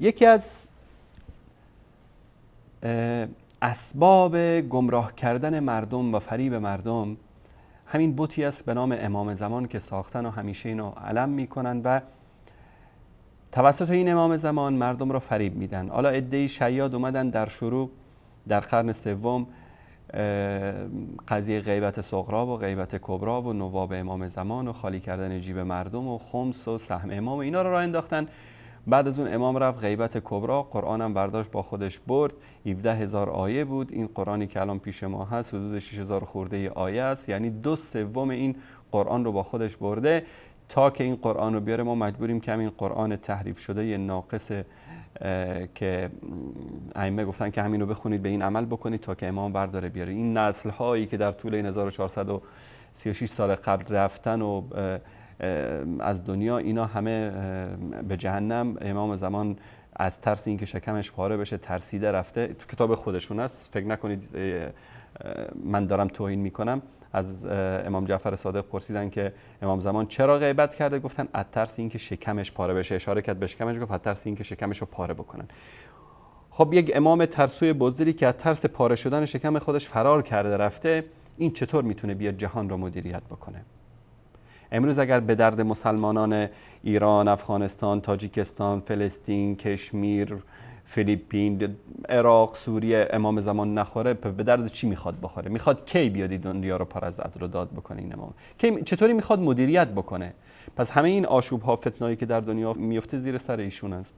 یکی از اسباب گمراه کردن مردم و فریب مردم همین بتی است به نام امام زمان که ساختن و همیشه اینو علم میکنن و توسط این امام زمان مردم رو فریب میدن. حالا عده‌ای شیاد اومدن در شروع در قرن سوم قضیه غیبت صغرا و غیبت کبرا و نواب امام زمان و خالی کردن جیب مردم و خمس و سهم امام اینا رو راه انداختن. بعد از اون امام رفت غیبت کبرا، قرآن هم برداشت با خودش برد. 17,000 آیه بود. این قرآنی که الان پیش ما هست حدود 6,000 خورده آیه است، یعنی 2/3 این قرآن رو با خودش برده. تا که این قرآن رو بیاره ما مجبوریم که همین قرآن تحریف شده یه ناقص که ائمه گفتن که همین رو بخونید به این عمل بکنید تا که امام برداره بیاره. این نسل هایی که در طول این 1436 سال قبل رفتن و از دنیا، اینا همه به جهنم. امام زمان از ترس اینکه شکمش پاره بشه ترسیده رفته. تو کتاب خودشون است، فکر نکنید من دارم توهین میکنم. از امام جعفر صادق پرسیدن که امام زمان چرا غیبت کرده؟ گفتن از ترس اینکه شکمش پاره بشه. اشاره کرد به شکمش، گفت از ترس اینکه شکمش رو پاره بکنن. خب یک امام ترسوی بزدلی که از ترس پاره شدن شکم خودش فرار کرده رفته، این چطور میتونه بیاد جهان رو مدیریت بکنه؟ امروز اگر به درد مسلمانان ایران، افغانستان، تاجیکستان، فلسطین، کشمیر، فیلیپین، عراق، سوریه امام زمان نخوره، به درد چی میخواد بخوره؟ میخواد کی بیاد دنیا رو پر از عدل و داد بکنه این امام؟ چطوری میخواد مدیریت بکنه؟ پس همه این آشوب ها، فتنه‌ای که در دنیا میفته زیر سر ایشون است.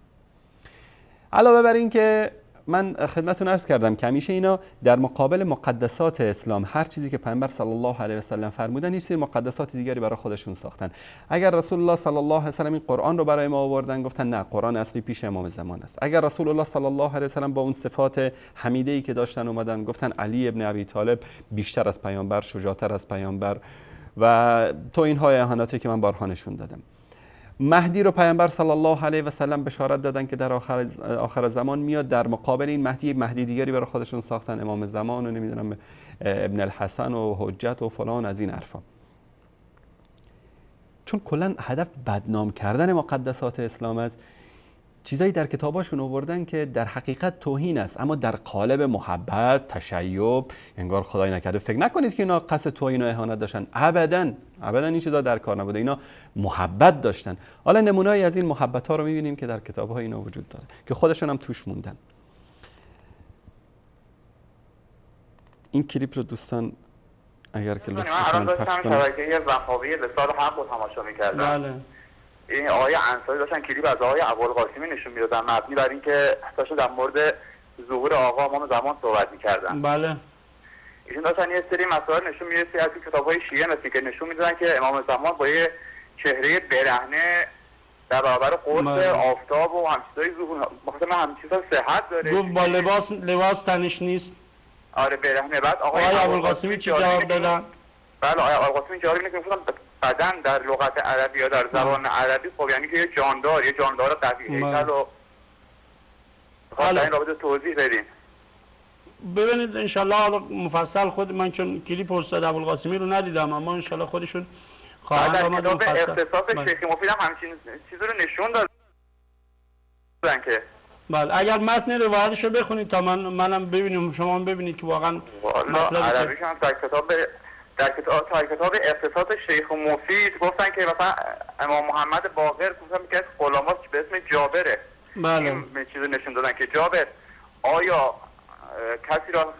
علاوه بر این که من خدمتتون عرض کردم که همیشه اینا در مقابل مقدسات اسلام، هر چیزی که پیامبر صلی الله علیه و سلم فرمودن، هیچ مقدسات دیگری برای خودشون ساختن. اگر رسول الله صلی الله علیه و سلم این قرآن رو برای ما آوردن، گفتن نه، قرآن اصلی پیش امام زمان است. اگر رسول الله صلی الله علیه و سلم با اون صفات حمیده‌ای که داشتن اومدن، گفتن علی ابن ابی طالب بیشتر از پیامبر، شجاعتر از پیامبر و تو اینها اهاناتی که من بارها نشون دادم. مهدی رو پیامبر صلی الله علیه و سلم بشارت دادن که در آخر زمان میاد. در مقابل این مهدی دیگری برای خودشون ساختن، امام زمان و نمیدونم ابن الحسن و حجت و فلان از این حرفا. چون کلا هدف بدنام کردن مقدسات اسلام است. چیزایی در کتاباشون آوردن که در حقیقت توهین است، اما در قالب محبت، تشیع، انگار خدای نکرده. فکر نکنید که اینا قصد توهین و اهانت داشتن. ابداً این چیزا در کار نبوده. اینا محبت داشتن. حالا نمونه‌ای از این محبت‌ها رو می‌بینیم که در کتاب‌های اینا وجود داره که خودشون هم توش موندن. این کلیپ رو دوستان اگر که لطف کنن پخش کنن. شبکه وهابی لسان حق رو تماشا می‌کردن. بله. این آقای انصاری داشتن کلیپ از آقای ابوالقاسمی نشون میدادن، مبنی بر اینکه داشتن در مورد ظهور آقا امام زمان صحبت میکردن. بله. ایشون داشتن یه سری مسائل نشون میدادن از کتاب‌های شیعه مثل که نشون میدادن که امام زمان با یه چهره برهنه در برابر قرص آفتاب و همین چیزای ظهور، مثلا همین چیزا صحت داره. گفت با لباس تنش نیست. آره برهنه. بعد آقای ابوالقاسمی چی جواب دادن؟ بله آقای ابوالقاسمی جواب اینه که بدن در لغت عربی یا در زبان عربی خب یعنی که یه جاندار قوی هیکل و خواهد این رابطه توضیح بدین. ببینید انشالله مفصل خود من چون کلیپ استاد ابوالقاسمی رو ندیدم، اما انشالله خودشون خواهند آمد مفصل. اختصاص شیخ مفید هم همچین چیزی رو نشون دادن که بله. اگر متن روایتش رو بخونید تا منم ببینیم، شما هم ببینید که واقعا مطلبی عربیش هم در کتاب اختصاص شیخ مفید گفتن که مثلا امام محمد باقر گفتن که غلاماش به اسم جابره. بله. این چیزو نشون دادن که جابر آیا کسی را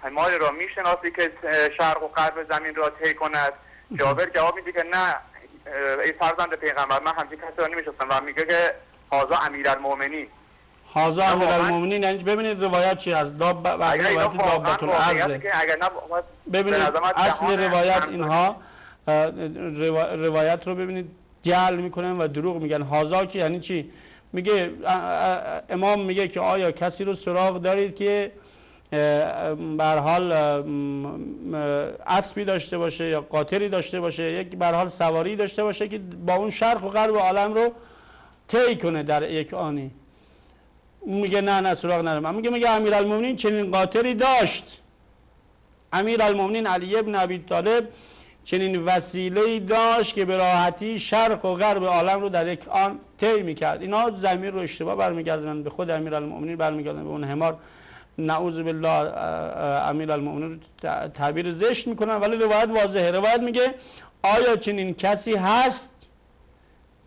حماری را میشناسی که شرق و غرب زمین را طی کند؟ جابر جواب میده که نه ای فرزند پیغمبر، من همچین کسی را نمیشناسم و میگه که هذا امیرالمؤمنین. هذا امیرالمؤمنین یعنی ببینید روایت چی از روایت دابت الارض. ببینید اصل روایت اینها روایت رو ببینید جعل میکنن و دروغ میگن. هذا که یعنی چی؟ میگه امام میگه که آیا کسی رو سراغ دارید که به هر حال اسبی داشته باشه یا قاطری داشته باشه، یک به هر حال سواری داشته باشه که با اون شرق و غرب عالم رو طی کنه در یک آنی. میگه نه سراغ نرم. میگه امیرالمومنین چنین قاطری داشت. امیرالمومنین علی ابن ابی طالب چنین وسیله‌ای داشت که به راحتی شرق و غرب عالم رو در یک آن طی می‌کرد. اینا ضمیر رو اشتباه برمیگردونن به خود امیرالمومنین، برمیگردونن به اون حمار. نعوذ بالله امیرالمومنین رو تعبیر زشت میکنن، ولی روایت واضحه. روایت میگه آیا چنین کسی هست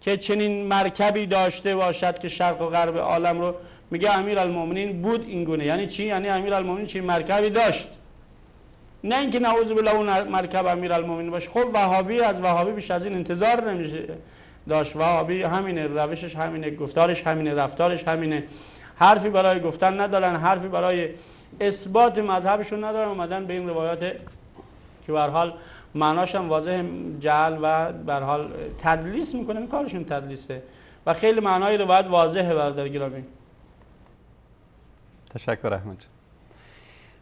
که چنین مرکبی داشته باشد که شرق و غرب عالم رو، میگه امیرالمومنین بود این گونه. یعنی چی؟ یعنی امیرالمومنین چنین مرکبی داشت، نه اینکه نعوذ بالله اون مرکب امیرالمومنین باشه. خب وهابی از وهابی بیش از این انتظار نمیشه داشت. وهابی همینه، روشش همینه، گفتارش همینه، رفتارش همینه، حرفی برای گفتن ندارن، حرفی برای اثبات مذهبشون ندارن. اومدن به این روایات که به هر حال معناش هم واضح جعل و به هر حال تدلیس میکنن، کارشون تدلیسه و خیلی معنای روایت واضحه برادر گرامی. تشکر احمد.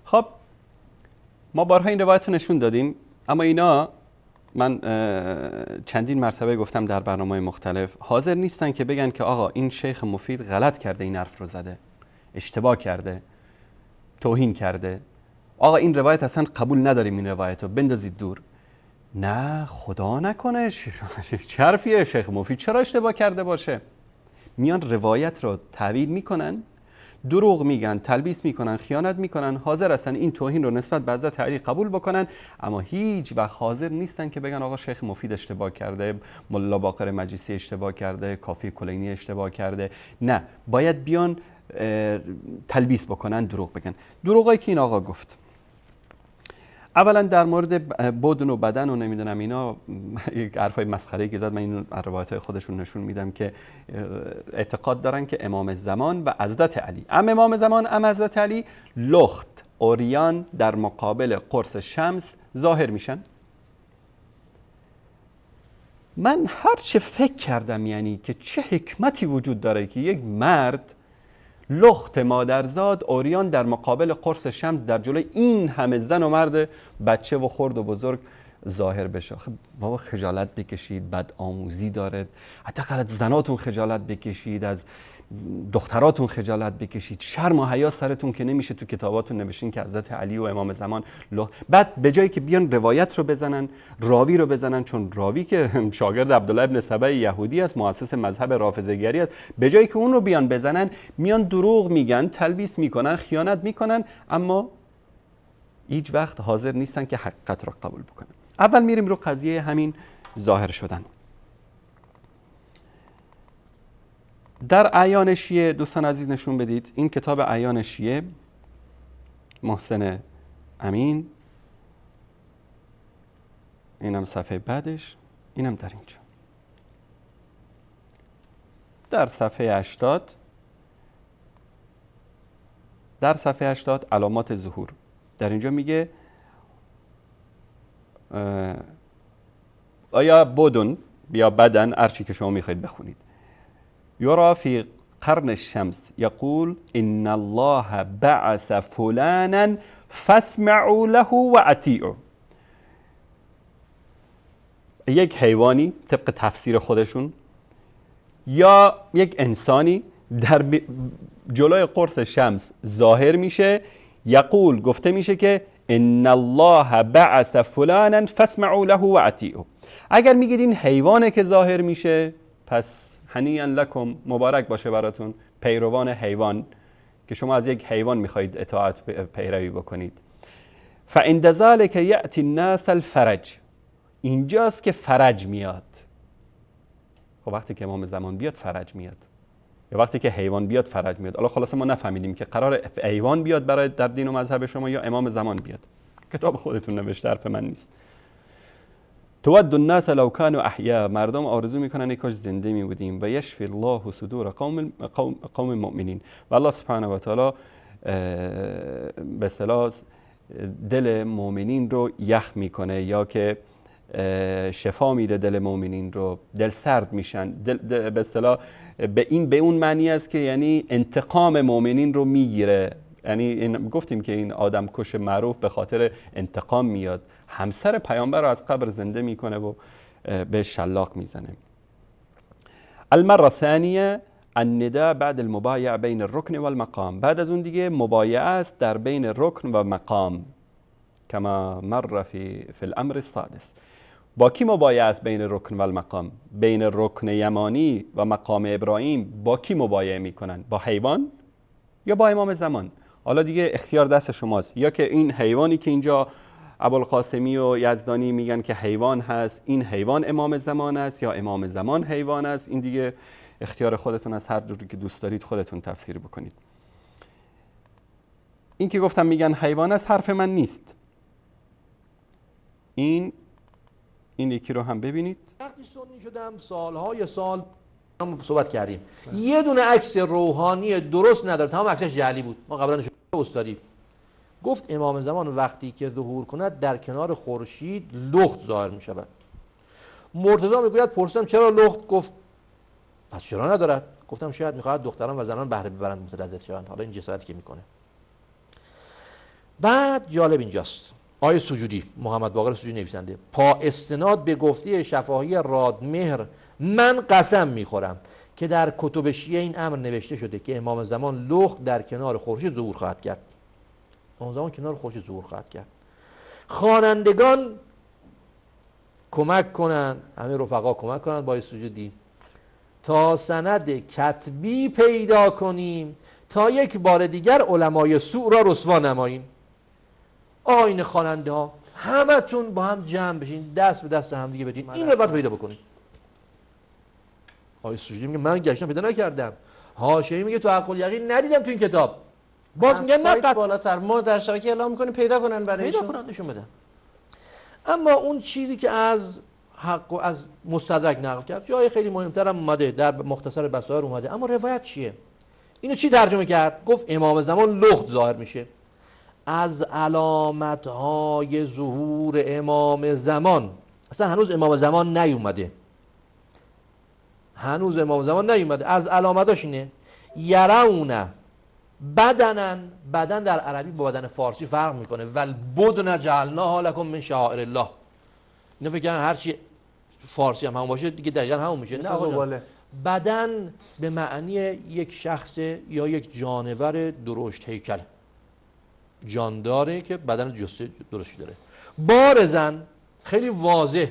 خب ما بارها این روایت رو نشون دادیم، اما اینا من چندین مرتبه گفتم در برنامه‌های مختلف، حاضر نیستن که بگن که آقا این شیخ مفید غلط کرده، این حرف رو زده، اشتباه کرده، توهین کرده، آقا این روایت اصلا قبول نداریم، این روایت رو بندازید دور. نه خدا نکنه، چه حرفیه؟ شیخ مفید چرا اشتباه کرده باشه؟ میان روایت رو تعویل میکنن، دروغ میگن، تلبیس میکنن، خیانت میکنن، حاضر هستن این توهین رو نسبت به حضرت علی قبول بکنن، اما هیچ وقت حاضر نیستن که بگن آقا شیخ مفید اشتباه کرده، ملا باقر مجلسی اشتباه کرده، کافی کلینی اشتباه کرده. نه، باید بیان تلبیس بکنن، دروغ بگن. دروغایی که این آقا گفت، اولا در مورد بدن و بدن و نمیدونم اینا یک حرفای مسخره‌ای که زد، من این روایت‌های خودشون نشون میدم که اعتقاد دارن که امام زمان و حضرت علی، امام زمان حضرت علی، لخت اوریان در مقابل قرص شمس ظاهر میشن. من هر چه فکر کردم یعنی که چه حکمتی وجود داره که یک مرد لخت مادرزاد اوریان در مقابل قرص شمس در جلوی این همه زن و مرد، بچه و خرد و بزرگ ظاهر بشه. خب بابا خجالت بکشید، بد آموزی داره، حتی از زناتون خجالت بکشید، از دختراتون خجالت بکشید، شرم و حیا سرتون که نمیشه تو کتاباتون نوشین که حضرت علی و امام زمان بعد به جایی که بیان روایت رو بزنن، راوی رو بزنن، چون راوی که شاگرد عبدالله ابن سبع یهودی است، مؤسس مذهب رافضه‌گری است، به جایی که اون رو بیان بزنن، میان دروغ میگن، تلبیس میکنن، خیانت میکنن، اما هیچ وقت حاضر نیستن که حقیقت رو قبول بکنن. اول میریم رو قضیه همین ظاهر شدن. در اعیان شیعه دوستان عزیز نشون بدید، این کتاب اعیان شیعه محسن امین، اینم صفحه بعدش، اینم در اینجا در صفحه 80، در صفحه 80 علامات ظهور، در اینجا میگه آیا بدن یا بدن، هرچی که شما میخواید بخونید، یرا فی قرن الشمس یقول ان الله بعث فلانا فاسمعوا له و اطیعوا. یک حیوانی طبق تفسیر خودشون یا یک انسانی در جلوی قرص شمس ظاهر میشه، یقول گفته میشه که ان الله بعث فلانا فاسمعوا له و اطیعوا. اگر میگید این حیوانه که ظاهر میشه، پس هنیئا لکم، مبارک باشه براتون، پیروان حیوان که شما از یک حیوان میخواید اطاعت پیروی بکنید. فعند ذلک یأتی الناس الفرج، اینجاست که فرج میاد. خب وقتی که امام زمان بیاد فرج میاد، یا وقتی که حیوان بیاد فرج میاد. حالا خلاص ما نفهمیدیم که قرار حیوان بیاد برای در دین و مذهب شما یا امام زمان بیاد. کتاب خودتون نوشته، حرف من نیست. تود الناس لو كانوا احیا، مردم آرزو میکنن ای کاش زنده می بودیم. و یشفی الله صدور قوم مؤمنین، و الله سبحانه و تعالی به اصطلاح دل مؤمنین رو یخ میکنه، یا که شفا میده دل مؤمنین رو، دل سرد میشن. به اصطلاح به اون معنی است که یعنی انتقام مؤمنین رو میگیره، یعنی گفتیم که این آدم کش معروف به خاطر انتقام میاد، همسر پیامبر رو از قبر زنده میکنه و به شلاق میزنه. المره الثانیه النداء بعد المبایعه بین الرکن والمقام. بعد از اون دیگه مبایعه است در بین رکن و مقام، کما مر فی الامر السادس. با کی مبایعه است بین رکن و المقام؟ بین رکن یمانی و مقام ابراهیم با کی مبایعه میکنن؟ با حیوان یا با امام زمان؟ حالا دیگه اختیار دست شماست، یا که این حیوانی که اینجا ابوالقاسمی و یزدانی میگن که حیوان هست، این حیوان امام زمان است یا امام زمان حیوان است. این دیگه اختیار خودتون، از هر جوری که دوست دارید خودتون تفسیر بکنید. این که گفتم میگن حیوان است حرف من نیست. این یکی رو هم ببینید. وقتی سنی شدم سالهای سال هم صحبت کردیم، یه دونه عکس روحانی درست نداره، تمام عکسش جعلی بود. ما قبلا استادی گفت امام زمان وقتی که ظهور کند در کنار خورشید لخت ظاهر می شود. مرتضی میگوید پرسیدم چرا لخت؟ گفت پس چرا ندارد؟ گفتم شاید میخواهد دختران و زنان بهره ببرند متلذذ شوند. حالا این جسارتی که میکنه. بعد جالب اینجاست، آیه سجودی، محمد باقر سجودی نویسنده، پا استناد به گفته شفاهی رادمهر من قسم میخورم که در کتب شیعه این امر نوشته شده که امام زمان لخت در کنار خورشید ظهور خواهد کرد. امام زمان کنار خورشید ظهور خواهد کرد. خوانندگان کمک کنند، همه رفقا کمک کنند با آیه سجودی تا سند کتبی پیدا کنیم تا یک بار دیگر علمای سوء را رسوا نماییم. آین خواننده ها همتون با هم جمع بشین، دست به دست هم دیگه بدین، این روایت پیدا بکنید. آیه سجودی میگه من گشتم پیدا نکردم. حاشیه‌ای میگه تو عقل یقین ندیدم تو این کتاب. باز میگن نه بالاتر ما در شبکه اعلام میکنیم پیدا کنن برای پیدا کنن نشون بدن. اما اون چیزی که از حق و از مستدرک نقل کرد جای خیلی مهمتر هم اومده، در مختصر بصائر اومده. اما روایت چیه؟ اینو چی ترجمه کرد؟ گفت امام زمان لخت ظاهر میشه. از علامت‌های ظهور امام زمان، اصلا هنوز امام زمان نیومده، هنوز امام زمان نیومده، از علامتاش اینه یرون بدنن، بدن در عربی با بدن فارسی فرق میکنه، والبدن جعلناها لکم من شعائر الله. اینو فکر کنن هرچی فارسی هم همون باشه دیگه دقیقاً همون میشه. نه، بدن به معنی یک شخص یا یک جانور درشت هیکل، جان داره که بدن جسته درشت داره. بارزن خیلی واضح،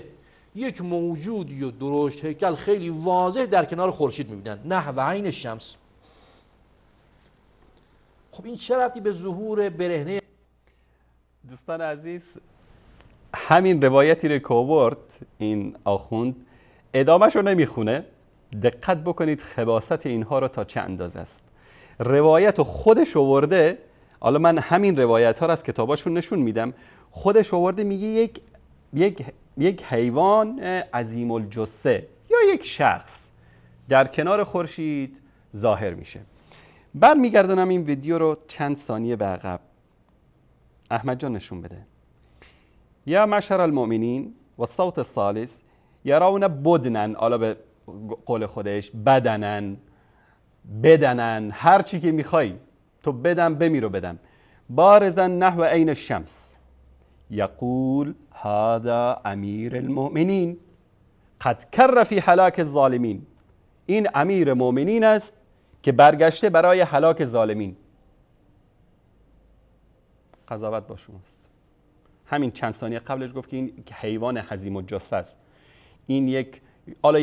یک موجودی و درشت هیکل خیلی واضح در کنار خورشید میبینن، نحو عین الشمس. خب این چه ربطی به ظهور برهنه؟ دوستان عزیز، همین روایتی رو که آورد این آخوند ادامهش رو نمیخونه. دقت بکنید خباثت اینها رو تا چه اندازه است. روایت خودش آورده، حالا من همین روایت ها رو از کتاباشون نشون میدم، خودش آورده میگه یک حیوان عظیم الجثه یا یک شخص در کنار خورشید ظاهر میشه. برمیگردونم این ویدیو رو چند ثانیه به عقب. احمد جان نشون بده. یا معشر المؤمنین و صوت الثالث یرون بدنن، حالا به قول خودش بدنن، بدنن، هر چی که میخوای تو بدم بمیرو بدم. بارزن نحو عین الشمس یقول هذا امیر المؤمنین قد کر فی هلاک الظالمین. این امیر مؤمنین است که برگشته برای هلاک ظالمین. قضاوت با شماست. همین چند ثانیه قبلش گفت که این حیوان حزیم الجثه است، این یک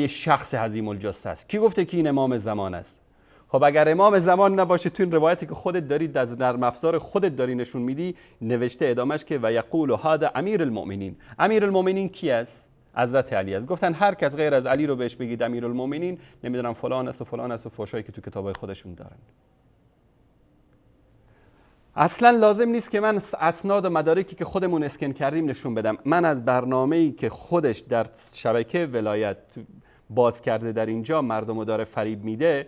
شخص حزیم الجثه است. کی گفته که این امام زمان است؟ خب اگر امام زمان نباشه، تو این روایتی که خودت داری از نرم افزار خودت داری نشون میدی، نوشته ادامش که و یقول هذا امیر المؤمنین. امیر المؤمنین کی است؟ حضرت علی است. گفتن هر کس غیر از علی رو بهش بگید امیر المؤمنین، نمیدونم فلان است و فلان است و فحشایی که تو کتابای خودشون دارن. اصلا لازم نیست که من اسناد و مدارکی که خودمون اسکن کردیم نشون بدم. من از برنامه‌ای که خودش در شبکه ولایت باز کرده در اینجا مردمو داره فریب میده،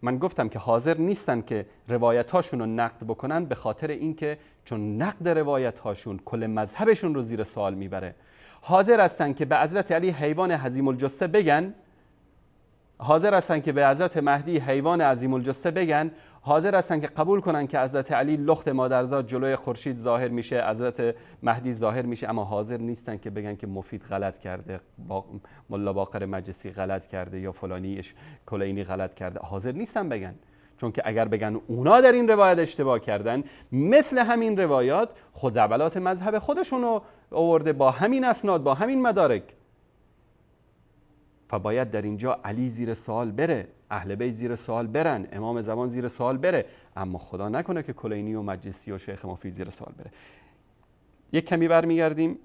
من گفتم که حاضر نیستن که روایت‌هاشون رو نقد بکنن، به خاطر اینکه چون نقد روایت‌هاشون کل مذهبشون رو زیر سوال میبره. حاضر هستن که به حضرت علی حیوان حزیم الجثه بگن، حاضر هستن که به حضرت مهدی حیوان عظیم الجثه بگن، حاضر هستن که قبول کنن که حضرت علی لخت مادرزاد جلوی خورشید ظاهر میشه، حضرت مهدی ظاهر میشه، اما حاضر نیستن که بگن که مفید غلط کرده، ملا باقر مجلسی غلط کرده یا فلانی کلینی غلط کرده. حاضر نیستن بگن، چون که اگر بگن اونا در این روایت اشتباه کردن، مثل همین روایات خزعبلات مذهب خودشون رو آورده با همین اسناد، با همین مدارک. فباید در اینجا علی زیر سوال بره، اهل بیت زیر سوال برن، امام زمان زیر سوال بره، اما خدا نکنه که کلینی و مجلسی و شیخ مفید زیر سوال بره. یک کمی برمیگردیم،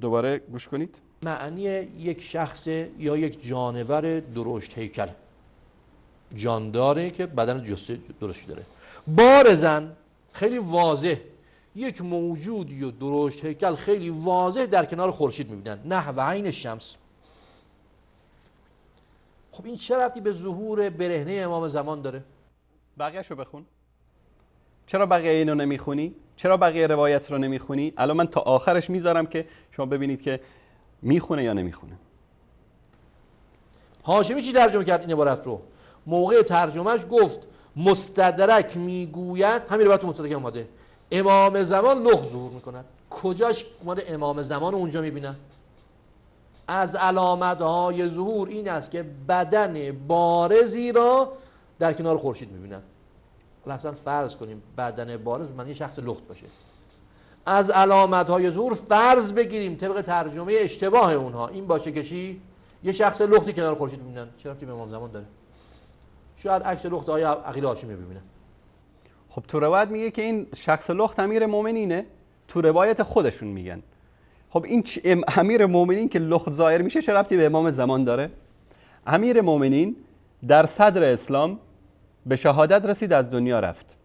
دوباره گوش کنید. معنی یک شخص یا یک جانور درشت هیکل، جانداره که بدن جسته درشت داره. بارزاً خیلی واضح یک موجودی و درشت هیکل خیلی واضح در کنار خورشید میبینن، نحو عین الشمس. خب این چه ربطی به ظهور برهنه امام زمان داره؟ بقیه‌شو بخون. چرا بقیه اینو نمیخونی؟ چرا بقیه روایت رو نمیخونی؟ الان من تا آخرش میذارم که شما ببینید که میخونه یا نمیخونه. هاشمی چی ترجمه کرد این عبارت رو؟ موقع ترجمهش گفت مستدرک میگوید، همین روایت مستدرک اومده، امام زمان لخت ظهور میکنن. کجاش اومده امام زمان رو اونجا میبینن؟ از علامتهای ظهور این است که بدن بارزی را در کنار خورشید میبینن. اصلا فرض کنیم بدن بارز من یه شخص لخت باشه. از علامتهای ظهور فرض بگیریم طبق ترجمه اشتباه اونها این باشه که چی؟ یه شخص لختی کنار خورشید میبینن. چرا که به امام زمان داره؟ شاید عکس لخت آقای عقیل هاشمی ببینن. خب تو روایت میگه که این شخص لخت امیر مومنینه، تو روایت خودشون میگن. خب این امیر مومنین که لخت ظاهر میشه چه ربطی به امام زمان داره؟ امیر مومنین در صدر اسلام به شهادت رسید، از دنیا رفت.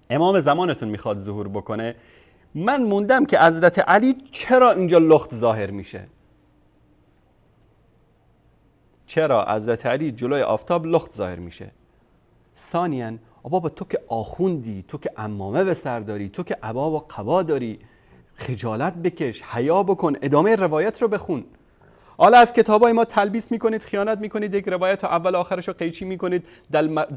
امام زمانتون میخواد ظهور بکنه. من موندم که حضرت علی چرا اینجا لخت ظاهر میشه؟ چرا حضرت علی جلوی آفتاب لخت ظاهر میشه؟ ثانیاً بابا تو که آخوندی، تو که عمامه به سر داری، تو که عبا و قبا داری، خجالت بکش، حیا بکن، ادامه روایت رو بخون. حالا از کتابای ما تلبیس میکنید، خیانت میکنید، یک روایت رو اول آخرش رو قیچی میکنید،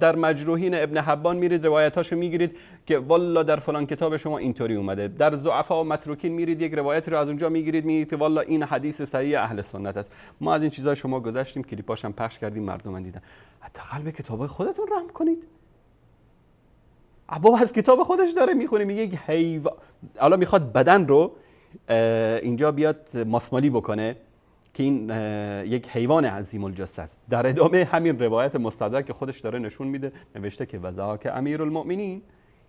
در مجروحین ابن حبان میرید روایتاشو میگیرید که والا در فلان کتاب شما اینطوری اومده، در ضعفا و متروکین میرید یک روایت رو از اونجا میگیرید که والا این حدیث صحیح اهل سنت است. ما از این چیزا شما گذشتیم، کلیپاش هم پخش کردیم، مردم دیدن. حداقل به کتابای خودتون رحم کنید. بابا از کتاب خودش داره میخونه، میگه یک حیوان، حالا میخواد بدن رو اینجا بیاد ماسمالی بکنه که این یک حیوان عظیم الجثه است. در ادامه همین روایت مستدرک که خودش داره نشون میده، نوشته که وذاک امیر المؤمنین،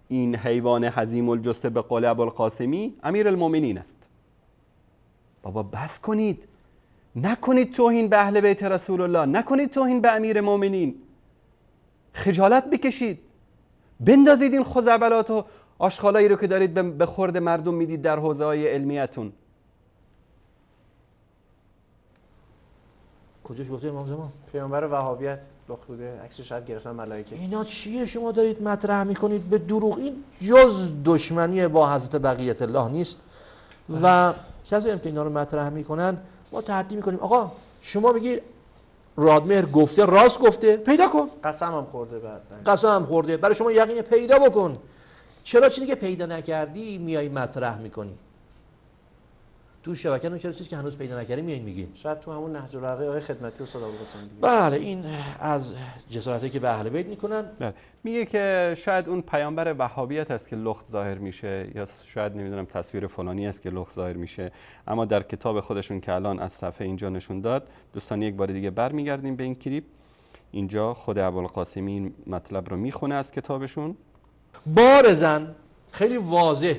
این حیوان عظیم الجثه به قول ابوالقاسمی امیر المؤمنین است. بابا بس کنید، نکنید توهین به اهل بیت رسول الله، نکنید توهین به امیر المؤمنین، خجالت بکشید، بندازید این خزعبلات و آشغالایی رو که دارید به خورد مردم میدید در حوزه‌های علمیتون. کجاش گفته امام زمان؟ پیامبر وهابیت لخت بوده، عکسش شاید گرفتن ملائکه. اینا چیه شما دارید مطرح میکنید به دروغ؟ این جز دشمنی با حضرت بقیت الله نیست و کسی هم که اینا رو مطرح میکنن ما تحدی میکنیم آقا شما بگید رادمهر گفته، راست گفته، پیدا کن. قسم هم خورده بعد. قسم هم خورده، برای شما یقین پیدا بکن. چرا چیزی که پیدا نکردی میای مطرح میکنی؟ تو شبکه اون چیزی که هنوز پیدا نکردی میای میگی. شاید تو همون نهج البلاغه آقای خدمتی استاد ابوالقاسم دیگه. بله این از جسارتی که به اهل بیت میکنن. بله. میگه که شاید اون پیامبر وهابیت است که لخت ظاهر میشه، یا شاید نمیدونم تصویر فلانی است که لخت ظاهر میشه، اما در کتاب خودشون که الان از صفحه اینجا نشون داد، دوستان یک بار دیگه برمیگردیم به این کلیپ. اینجا خود ابوالقاسمی این مطلب رو میخونه از کتابشون. بارزاً خیلی واضح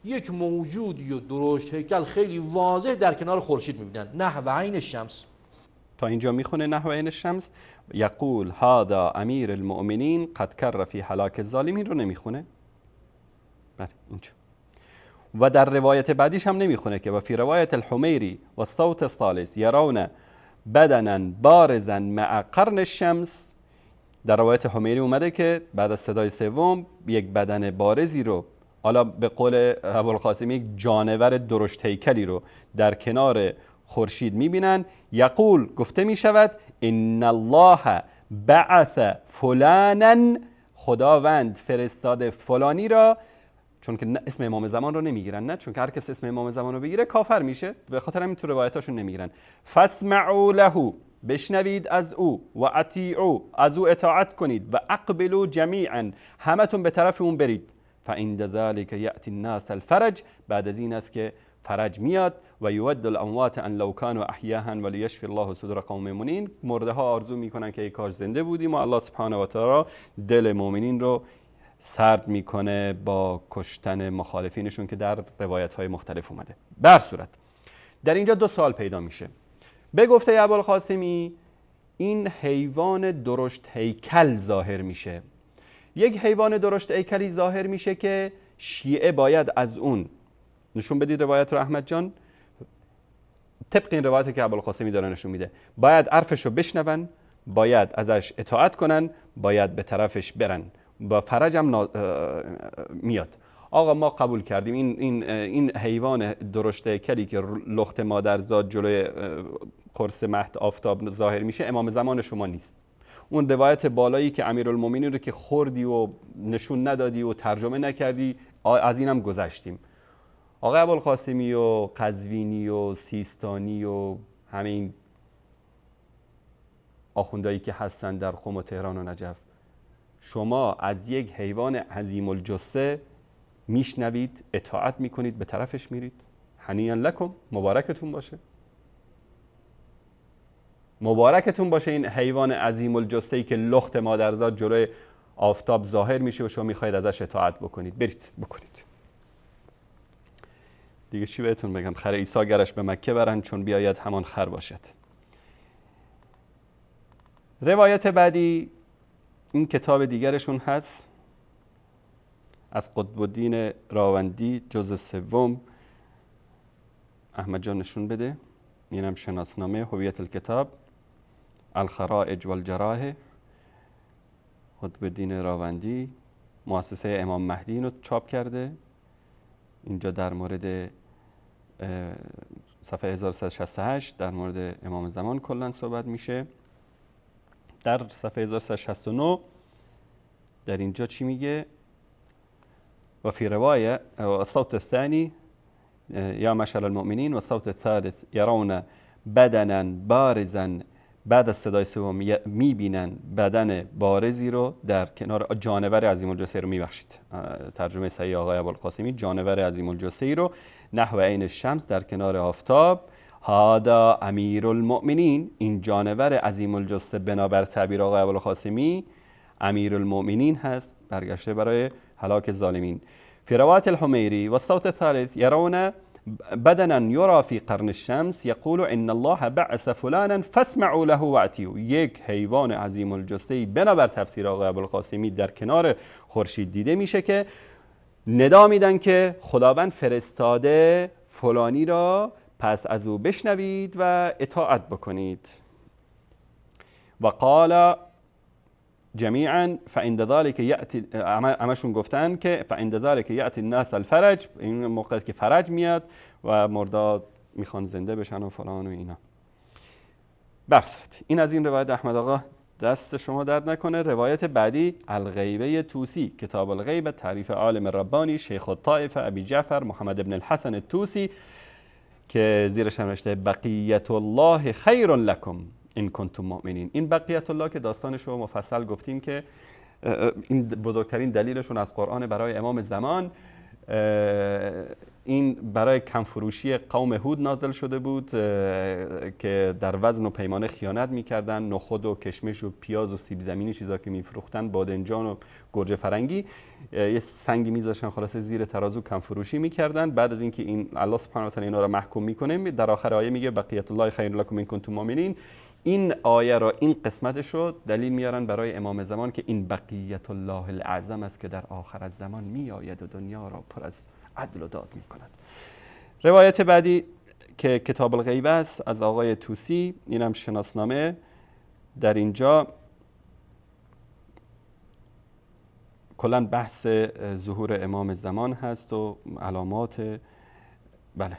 یک موجودی و درشت هیکل خیلی واضح در کنار خورشید میبینن، نحو عین الشمس. تا اینجا میخونه نحو عین الشمس. یقول هذا امیر المؤمنین قد کر فی هلاک الظالمین رو نمیخونه. بله اینجا. و در روایت بعدیش هم نمیخونه که و فی روایت الحمیری و صوت الثالث یرون بدنا بارزا مع قرن الشمس. در روایت حمیری اومده که بعد از صدای سوم یک بدن بارزی رو، حالا به قول ابوالقاسمی یک جانور درشت هیکلی رو در کنار خورشید میبینن. یقول گفته میشود ان الله بعث فلانا، خداوند فرستاده فلانی را، چون که اسم امام زمان رو نمیگیرن، نه چون که هر کس اسم امام زمان رو بگیره کافر میشه، به خاطر همین تو روایتاشون نمیگیرن. فاسمعوا له، بشنوید از او، و اطیعوا، از او اطاعت کنید، و اقبلوا جمیعا، همتون به طرف اون برید. فعند ذلک یأتی الناس الفرج، بعد از این است که فرج میاد. و یود الاموات ان لو كانوا احیاء ولیشفی الله صدور قوم مؤمنین، مرده ها آرزو میکنن که ای کاش زنده بودیم و الله سبحانه و تعالی دل مؤمنین رو سرد میکنه با کشتن مخالفینشون که در روایت های مختلف اومده. به هر صورت در اینجا دو سوال پیدا میشه. به گفته ابوالقاسمی این حیوان درشت هیکل ظاهر میشه. یک حیوان درشت هیکلی ظاهر میشه که شیعه باید از اون نشون بدید. روایت رو احمد جان طبق این روایتی که ابوالقاسمی داره نشون میده، باید حرفش رو بشنون، باید ازش اطاعت کنن، باید به طرفش برن، با فرج هم میاد. آقا ما قبول کردیم این حیوان درشت هیکلی که لخت مادرزاد جلوی قرص مهد آفتاب ظاهر میشه امام زمان شما نیست. اون روایت بالایی که امیرالمومنین رو که خوردی و نشون ندادی و ترجمه نکردی، از اینم گذشتیم. آقا ابوالقاسمی و قزوینی و سیستانی و همین آخوندایی که هستن در قم و تهران و نجف، شما از یک حیوان عظیم الجثه میشنوید، اطاعت میکنید، به طرفش میرید. هنیئا لکم، مبارکتون باشه، مبارکتون باشه این حیوان عظیم الجثه‌ای که لخت مادرزاد جلوی آفتاب ظاهر میشه و شما میخواید ازش اطاعت بکنید. برید بکنید. دیگه چی بهتون بگم؟ خر عیسی گرش به مکه برن چون بیاید همان خر باشد. روایت بعدی این کتاب دیگرشون هست از قطب الدین راوندی، جزء سوم. احمد جان نشون بده. اینم شناسنامه هویت الکتاب، الخرائج والجراح، قطب الدین راوندی، مؤسسه امام مهدی اینو چاپ کرده. اینجا در مورد صفحه 1168 در مورد امام زمان کلا صحبت میشه. در صفحه 1169 در اینجا چی میگه؟ و فی روایه الصوت الثانی یا معشر المؤمنین و الصوت الثالث یرون بدنا بارزا، بعد از صدای سوم میبینن بدن بارزی رو در کنار جانور عظیم الجثه رو. میبخشید ترجمه صحیح آقای ابوالقاسمی، جانور عظیم الجثه رو نحو عین الشمس در کنار آفتاب. هذا امیر المؤمنین، این جانور عظیم الجثه بنابر تعبیر آقای ابوالقاسمی امیر المؤمنین هست، برگشته برای هلاک ظالمین. فی روایت الحمیری و الصوت الثالث یرون بدنا یرا فی قرن الشمس یقول ان الله بعث فلانا فاسمعوا له واطیعوا. یک حیوان عظیم الجثه بنابر تفسیر آقای ابوالقاسمی در کنار خورشید دیده میشه که ندا میدن که خداوند فرستاده فلانی را، پس از او بشنوید و اطاعت بکنید. و قال جمیعا فعند ذلک یأتی، همشون گفتن که فعند ذلک یأتی الناس الفرج، این موقع است که فرج میاد و مرداد میخوان زنده بشن و فلان و اینا. برصورت این از این روایت. احمد آقا دست شما درد نکنه. روایت بعدی الغیبه توسی، کتاب الغیبه، تعریف عالم ربانی شیخ الطائفه ابی جعفر محمد ابن الحسن التوسی که زیرش نوشته بقیت الله خیر لکم این کنتم مؤمنین. این بقیت الله که داستانش رو مفصل گفتیم که این بزرگترین دلیلشون از قرآن برای امام زمان. این برای کمفروشی قوم هود نازل شده بود که در وزن و پیمانه خیانت میکردن. نخود و کشمش و پیاز و سیب زمینی چیزا که میفروختن، بادنجان و گرجه فرنگی، یه سنگی میذاشتن خلاصه زیر ترازو کمفروشی میکردن. بعد از اینکه این الله سبحانه و تعالی اینا رو محکوم میکنه، در آخر آیه میگه بقیت الله خیر لکم ان کنتم مؤمنین. این آیه را، این قسمتش رو دلیل میارن برای امام زمان که این بقیت الله الاعظم است که در آخر از زمان میآید و دنیا را پر از عدل و داد میکند. روایت بعدی که کتاب الغیبه است از آقای توسی، اینم شناسنامه. در اینجا کلا بحث ظهور امام زمان هست و علامات. بله،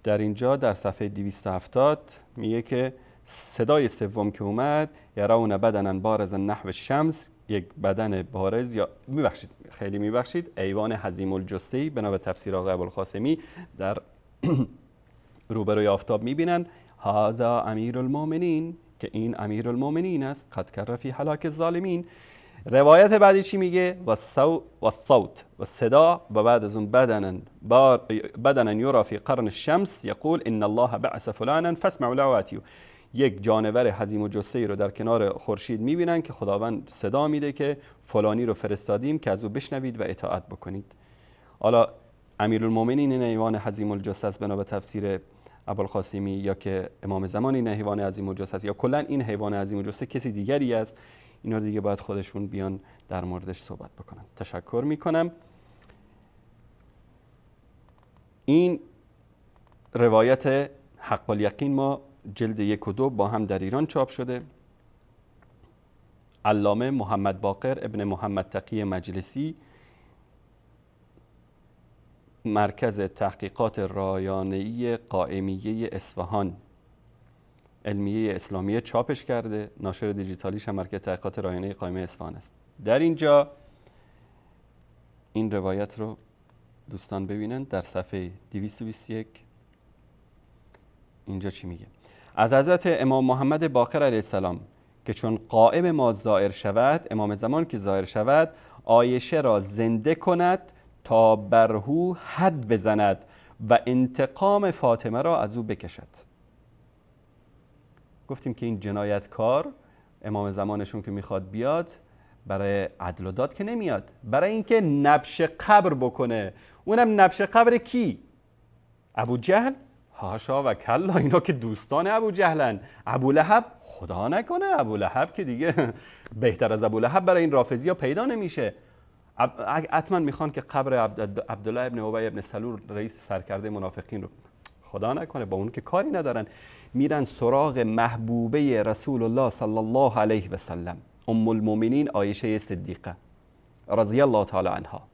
در اینجا در صفحه 270 میگه که صدای سوم که اومد یرون بدنا بارزا نحو الشمس، یک بدن بارز یا میبخشید ایوان حزیم الجثه‌ای بنا به تفسیر آقای ابوالقاسمی در روبروی آفتاب میبینن هذا امیر المؤمنین، که این امیر المؤمنین است، قد کر فی هلاک الظالمین. روایت بعدی چی میگه؟ و صوت و صدا، و بعد از اون بدنا یرا فی قرن الشمس یقول ان الله بعث فلانا فاسمعوا دعوته. یک جانور حزیم و جثه‌ای رو در کنار خورشید میبینن که خداوند صدا میده که فلانی رو فرستادیم که از او بشنوید و اطاعت بکنید. حالا امیرالمومنین این حیوان حزیم الجثه است بنا به تفسیر ابوالقاسمی، یا که امام زمان این حیوان عظیم الجثه است، یا کلا این حیوان عظیم الجثه کسی دیگری است، اینا دیگه باید خودشون بیان در موردش صحبت بکنن. تشکر میکنم. این روایت حق الیقین ما جلد 1 و 2 با هم در ایران چاپ شده. علامه محمد باقر ابن محمد تقی مجلسی، مرکز تحقیقات رایانه‌ای قائمیه اصفهان علمیه اسلامیه چاپش کرده. ناشر دیجیتالیش هم مرکز تحقیقات رایانه‌ای قائمیه اصفهان است. در اینجا این روایت رو دوستان ببینن در صفحه 221. اینجا چی میگه؟ از حضرت امام محمد باقر علیه السلام که چون قائم ما ظاهر شود، امام زمان که ظاهر شود، عایشه را زنده کند تا برهو حد بزند و انتقام فاطمه را از او بکشد. گفتیم که این جنایتکار امام زمانشون که میخواد بیاد برای عدل و داد که نمیاد، برای اینکه نبش قبر بکنه. اونم نبش قبر کی؟ ابو جهل؟ حاشا و کلا، اینا که دوستان ابو جهلن. ابو لهب؟ خدا نکنه ابو لهب که دیگه بهتر از ابو لهب برای این رافضی ها پیدا نمیشه. حتما میخوان که قبر عبدالله ابن ابی ابن سلول رئیس سرکرده منافقین رو، خدا نکنه، با اون که کاری ندارن، میرن سراغ محبوبه رسول الله صلی الله علیه و سلم، ام المؤمنین عایشه صدیقه رضی الله تعالی عنها.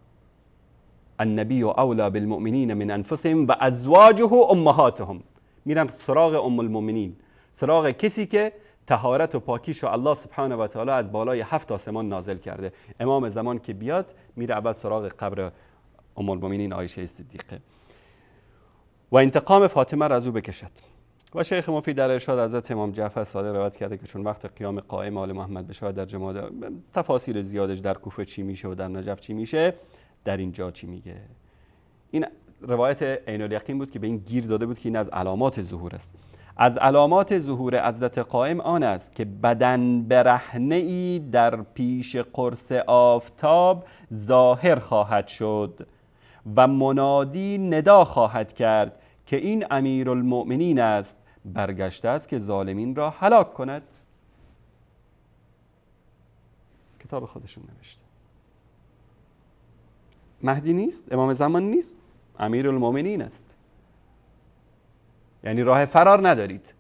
النبی اولی بالمؤمنین من انفسهم و ازواجه امهاتهم. میرن سراغ ام المؤمنین، سراغ کسی که طهارت و پاکیشو الله سبحانه و تعالی از بالای 7 آسمان نازل کرده. امام زمان که بیاد میره اول سراغ قبر ام المؤمنین عایشه صدیقه و انتقام فاطمه را از او بکشد. و شیخ مفید در ارشاد حضرت امام جعفر صادق روایت کرده که چون وقت قیام قائم آل محمد بشه در جماعت، تفاصیل زیادش در کوفه چی میشه و در نجف چی میشه، در اینجا چی میگه. این روایت عین الیقین بود که به این گیر داده بود که این از علامات ظهور است. از علامات ظهور حضرت قائم آن است که بدن برهنه‌ای در پیش قرص آفتاب ظاهر خواهد شد و منادی ندا خواهد کرد که این امیرالمؤمنین است، برگشته است که ظالمین را هلاک کند. کتاب خودشون نوشته. مهدی نیست، امام زمان نیست، امیرالمؤمنین است. یعنی راه فرار ندارید،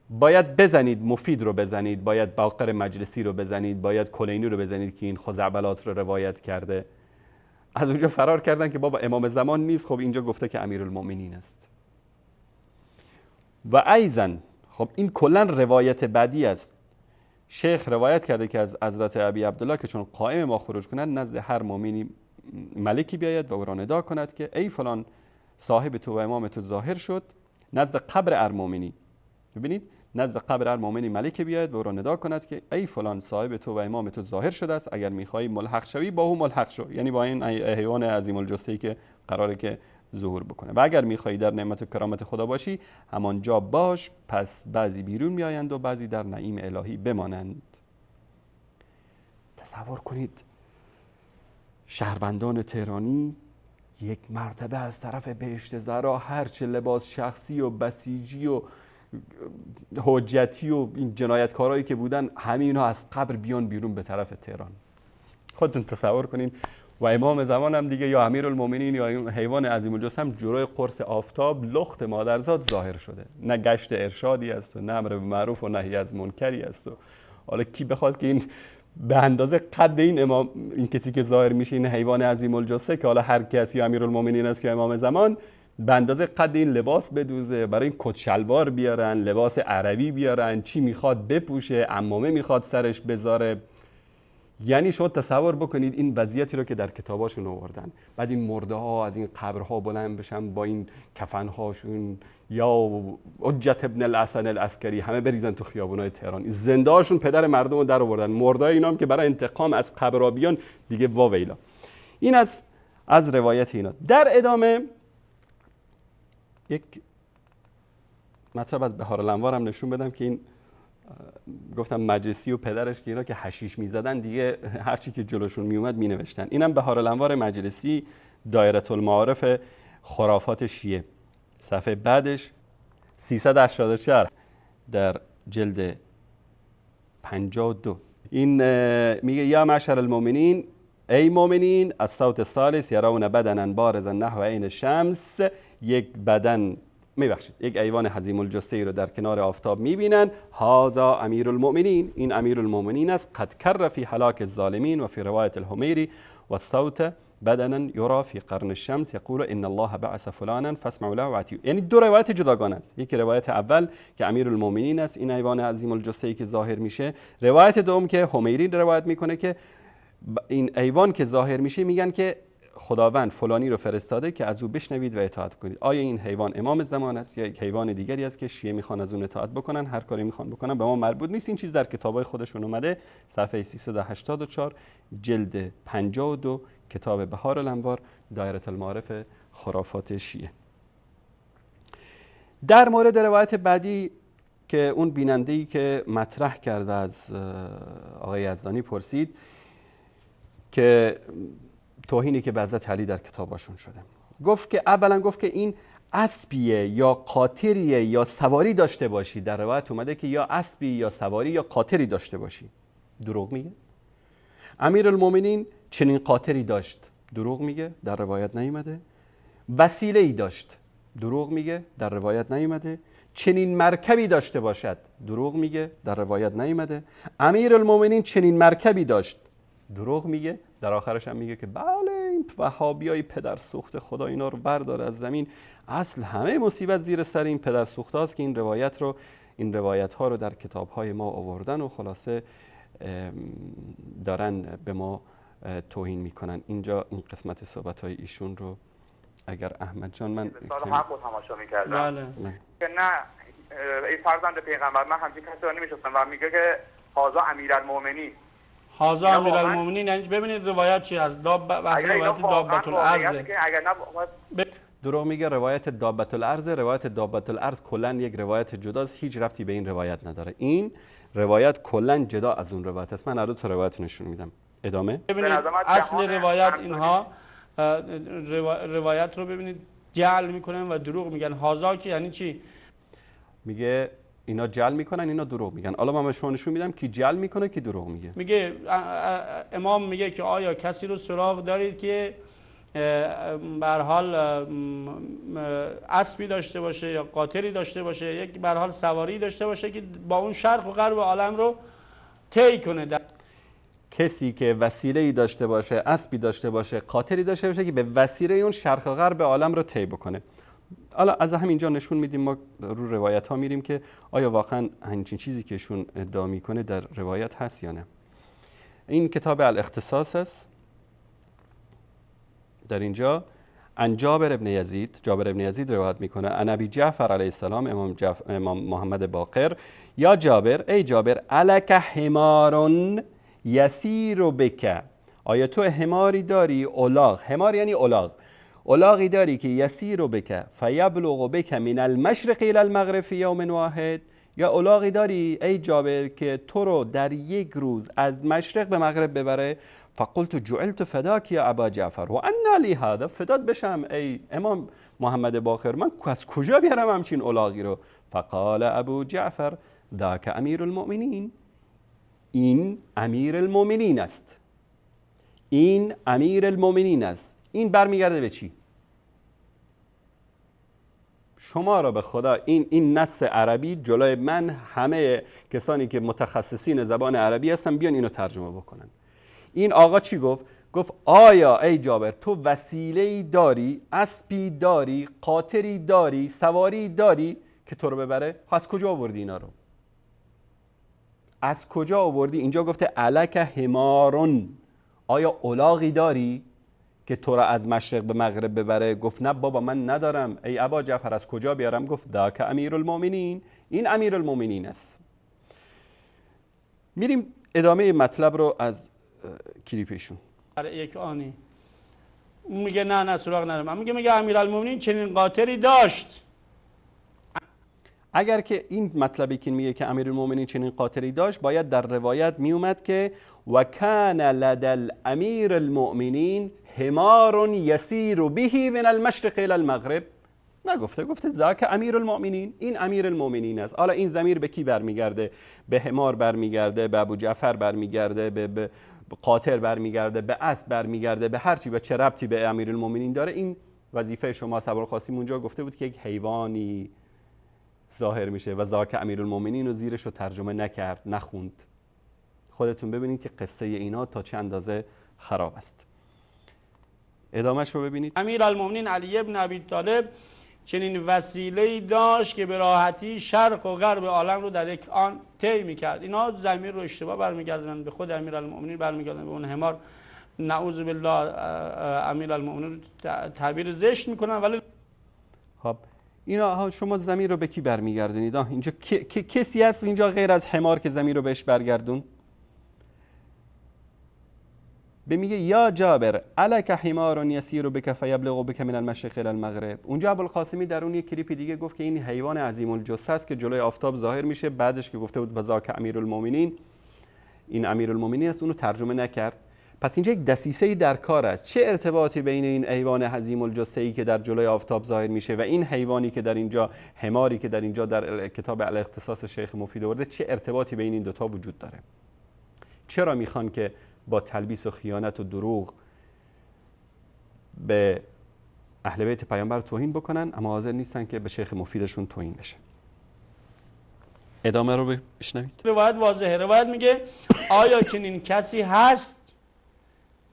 باید بزنید، مفید رو بزنید، باید باقر مجلسی رو بزنید، باید کلینی رو بزنید که این خزعبلات رو روایت کرده. از اونجا فرار کردن که بابا امام زمان نیست، خب اینجا گفته که امیرالمؤمنین است. و ایضا خب این کلا روایت بعدی است. شیخ روایت کرده که از حضرت ابی عبدالله که چون قائم ما خروج کنند، نزد هر مؤمنی ملکی بیاید و او را ندا کند که ای فلان صاحب تو و امام تو ظاهر شد نزد قبر ارمومنی. ببینید، نزد قبر ارمومنی ملک بیاید و او را ندا کند که ای فلان صاحب تو و امام تو ظاهر شده است، اگر میخوای ملحق شوی با او ملحق شو، یعنی با این حیوان عظیم الجثه‌ای که قراره که ظهور بکنه. و اگر میخوای در نعمت و کرامت خدا باشی همانجا باش. پس بعضی بیرون میآیند و بعضی در نعیم الهی بمانند. تصور کنید شهروندان تهرانی یک مرتبه از طرف بهشت زهرا هرچه لباس شخصی و بسیجی و حجتی و این جنایتکارایی که بودن، همه اینا از قبر بیان بیرون به طرف تهران. خودتون تصور کنین. و امام زمان هم دیگه یا امیرالمومنین یا این حیوان عظیم الجثه هم جلوی قرص آفتاب لخت مادرزاد ظاهر شده. نه گشت ارشادی است و نه امر به معروف و نهی از منکری است. و حالا کی بخواد که این به اندازه قد این کسی که ظاهر میشه این حیوان عظیم الجثه که حالا هر کسی یا امیرالمومنین است یا امام زمان به اندازه قد این لباس بدوزه، برای این کت شلوار بیارن، لباس عربی بیارن، چی میخواد بپوشه، عمامه میخواد سرش بذاره. یعنی شما تصور بکنید این وضعیتی رو که در کتاباشون آوردن. بعد این مرده ها از این قبرها بلند بشن با این کفنهاشون، یا حجت ابن الحسن العسکری همه بریزن تو خیابونای تهران. زنده هاشون پدر مردم رو در آوردن، مرده اینا هم که برای انتقام از قبرابیان دیگه واویلا. این از روایت اینا. در ادامه یک مطلب از بهار الانوار هم نشون بدم که این گفتم مجلسی و پدرش که اینا که حشیش میزدن دیگه هرچی که جلوشون میومد مینوشتن. اینم بهار الانوار مجلسی، دایره المعارف خرافات شیعه، صفحه بعدش 384 در جلد 52. این میگه یا معشر المؤمنین، ای مؤمنین، از صوت الثالث یرون بدنا بارزا نحو عین الشمس، یک ایوان حزیم الجثه رو در کنار آفتاب میبینن. هذا امیر المؤمنین، این امیر المؤمنین است. قد کر فی هلاک الظالمین و فی روایت الحمیری و صوت بدنا یرا فی قرن الشمس یقول ان الله بعث فلانا فاسمعوا له واطیعوا. یعنی دو روایت جداگانه است. یکی روایت اول که امیر المؤمنین است، این ایوان عظیم الجثه که ظاهر میشه. روایت دوم که حمیری روایت میکنه که این ایوان که ظاهر میشه میگن که خداوند فلانی رو فرستاده که از او بشنوید و اطاعت کنید. آیا این حیوان امام زمان است یا یک حیوان دیگری است که شیعه میخوان از اون اطاعت بکنن، هر کاری میخوان بکنن، به ما مربوط نیست. این چیز در کتابای خودشون اومده، صفحه 384 جلد 52 کتاب بهار الانوار، دایره المعارف خرافات شیعه. در مورد روایت بعدی که اون بیننده‌ای که مطرح کرد از آقای یزدانی پرسید که توهینی که به حضرت علی در کتاباشون شده، گفت که اولا گفت که این اسبیه یا قاطریه یا سواری داشته باشی. در روایت اومده که یا اسبی یا سواری یا قاطری داشته باشی. دروغ میگه. امیر المؤمنین چنین قاطری داشت. دروغ میگه، در روایت نیومده. وسیله ای داشت. دروغ میگه، در روایت نیومده. چنین مرکبی داشته باشد. دروغ میگه، در روایت نیومده. امیر المؤمنین چنین مرکبی داشت. دروغ میگه. در آخرش هم میگه که بله این وهابیای پدر سوخت، خدا اینا رو برداره از زمین. اصل همه مصیبت زیر سر این پدر سوخت هاست که این روایت ها رو در کتاب های ما آوردن و خلاصه دارن به ما توهین میکنن. اینجا این قسمت صحبت های ایشون رو اگر احمد جان من حق رو تماشا میکردم بله. که نه ای فرزند پیغمبر، من همچین کسی رو نمیشستم و میگه که هازا امیرالمؤمنین. هازا امیرالمؤمنین، یعنی ببینید روایت چی از روایت دابت الارض. دروغ میگه. روایت دابت الارض، روایت دابت الارض کلا یک روایت جداست، هیچ ربطی به این روایت نداره. این روایت کلا جدا از اون روایت است. من هر دو تا روایت نشون میدم. ادامه. ببینید اصل روایت اینها روایت رو ببینید جعل میکنن و دروغ میگن. هازا که یعنی چی؟ میگه اینا جعل میکنن، اینا دروغ میگن. حالا من شما نشون میدم کی جعل میکنه کی دروغ میگه. میگه امام میگه که آیا کسی رو سراغ دارید که به هر حال اسبی داشته باشه یا قاطری داشته باشه، یک به هر حال سواری داشته باشه که با اون شرق و غرب عالم رو طی کنه. کسی که وسیله‌ای داشته باشه، اسبی داشته باشه، قاطری داشته باشه که به وسیله اون شرق و غرب عالم رو طی بکنه. حالا از همینجا نشون میدیم، ما رو روایت ها میریم که آیا واقعا همچین چیزی که ایشون ادعا میکنه در روایت هست یا نه. این کتاب الاختصاص است. در اینجا عن جابر ابن یزید، جابر ابن یزید روایت میکنه عن ابی جعفر علیه السلام، امام محمد باقر، یا جابر، ای جابر، الک حمار یسیر بک، آیا تو حماری داری، الاغ، حمار یعنی الاغ، الاغی داری که یسیر بک فیبلغ بک من المشرق الى المغرب فی یوم واحد، یا الاغی داری ای جابر که تو رو در یک روز از مشرق به مغرب ببره. فقلت جعلت فداک یا ابا جعفر و انا لی هذا، فدات بشم ای امام محمد باقر، من از کجا بیارم همچین الاغی رو؟ فقال ابو جعفر ذاک امیر المؤمنین، این امیر المؤمنین است، این امیر المؤمنین است. این برمیگرده به چی؟ شما را به خدا این نص عربی جلوی من، همه کسانی که متخصصین زبان عربی هستن بیان اینو ترجمه بکنن. این آقا چی گفت؟ گفت آیا ای جابر تو وسیله‌ای داری، اسبی داری، قاطری داری، سواری داری که تو رو ببره؟ از کجا آوردی اینا رو؟ از کجا آوردی؟ اینجا گفته الک حمارون، آیا الاغی داری که تو را از مشرق به مغرب ببره؟ گفت نه بابا من ندارم. ای ابا جعفر از کجا بیارم؟ گفت ذاک امیرالمؤمنین، این امیرالمؤمنین است. میریم ادامه مطلب رو از کلیپشون. در یک آنی اون میگه نه سراغ نرم، میگه امیرالمومنین چنین قاطری داشت. اگر که این مطلبی که میگه که امیرالمومنین چنین قاطری داشت، باید در روایت میومد که و کان لدى الامیر المؤمنین حمار یسیر به من المشرق الى المغرب. نگفته، گفته ذاک امیرالمؤمنین، این امیرالمؤمنین است. حالا این ضمیر به کی برمیگرده؟ به حمار برمیگرده، به ابو جعفر برمیگرده، به قاطر برمیگرده، به اسب برمیگرده، به هر چی، به چه ربطی به امیرالمؤمنین داره؟ این وظیفه شما. ابوالقاسم اونجا گفته بود که یک حیوانی ظاهر میشه و ذاک امیرالمؤمنین رو زیرش رو ترجمه نکرد، نخوند. خودتون ببینید که قصه اینا تا چه اندازه خراب است. ادامهش رو ببینید. امیرالمومنین علی ابن ابی طالب چنین وسیله‌ای داشت که به راحتی شرق و غرب عالم رو در یک آن طی می‌کرد. اینا ضمیر رو اشتباه برمیگردونن به خود امیرالمومنین، برمیگردونن به اون حمار. نعوذ بالله امیرالمومنین تعبیر زشت میکنن. ولی خب اینا شما ضمیر رو به کی برمیگردونید؟ اینجا کسی هست اینجا غیر از حمار که ضمیر رو بهش برگردون؟ به میگه یا جابر الک حمار یسیر بک فیبلغ بک من المشرق الى المغرب. اونجا ابوالقاسمی در اون یک کلیپ دیگه گفت که این حیوان عظیم الجثه است که جلوی آفتاب ظاهر میشه. بعدش که گفته بود و ذاک امیرالمؤمنین، این امیرالمؤمنین است، اونو ترجمه نکرد. پس اینجا یک دسیسه‌ای در کار است. چه ارتباطی بین این حیوان عظیم الجثه‌ای که در جلوی آفتاب ظاهر میشه و این حیوانی که در اینجا، حماری که در اینجا در کتاب الاختصاص شیخ مفید آورده، چه ارتباطی بین این دوتا وجود داره؟ چرا میخوان که با تلبیس و خیانت و دروغ به اهل بیت پیامبر توهین بکنن، اما حاضر نیستن که به شیخ مفیدشون توهین بشه؟ ادامه رو بشنوید. روایت واضحه. روایت میگه آیا چنین کسی هست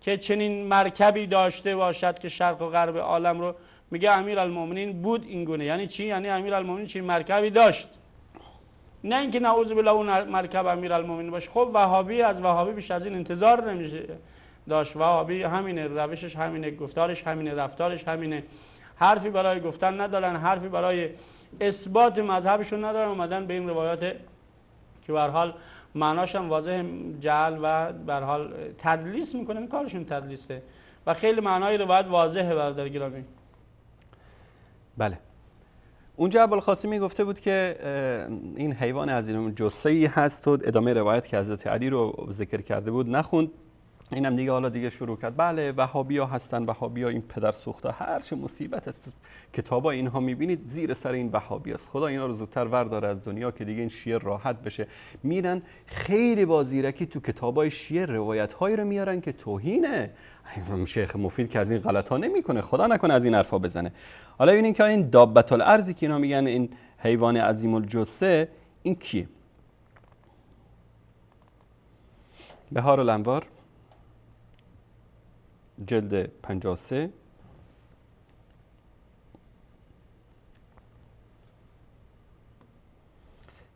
که چنین مرکبی داشته باشد که شرق و غرب عالم رو، میگه امیرالمومنین بود این گونه. یعنی چی؟ یعنی امیرالمومنین چنین مرکبی داشت، نه اینکه نعوذ بالله اون مرکب امیرالمومنین باشه. خب وهابی از وهابی بیش از این انتظار نمیشه داشت. وهابی همینه، روشش همینه، گفتارش همینه، رفتارش همینه، حرفی برای گفتن ندارن، حرفی برای اثبات مذهبشون ندارن. اومدن به این روایات که به هر حال معناش هم واضح جعل و به هر حال تدلیس میکنن، کارشون تدلیسه و خیلی معنای روایت واضحه برادر گرامی. بله. اونجا ابوالقاسمی گفته بود که این حیوان عظیم جثه‌ای هست و ادامه روایت که حضرت علی رو ذکر کرده بود نخوند. اینم دیگه حالا دیگه شروع کرد. بله وهابی‌ها هستن، وهابی‌ها این پدر سوخته، هر چه مصیبت است کتابا اینها می‌بینید زیر سر این وهابی است. خدا اینا رو زودتر ورداره از دنیا که دیگه این شیعه راحت بشه. میرن خیلی با زیرکی تو کتابای شیعه روایت‌هایی رو میارن که توهینه. شیخ مفید که از این غلط‌ها نمی‌کنه، خدا نکنه از این حرفا بزنه. حالا ببینید که این دابت الارضی که اینا میگن این حیوان عظیم الجثه، این کیه؟ بهار الانوار جلد 53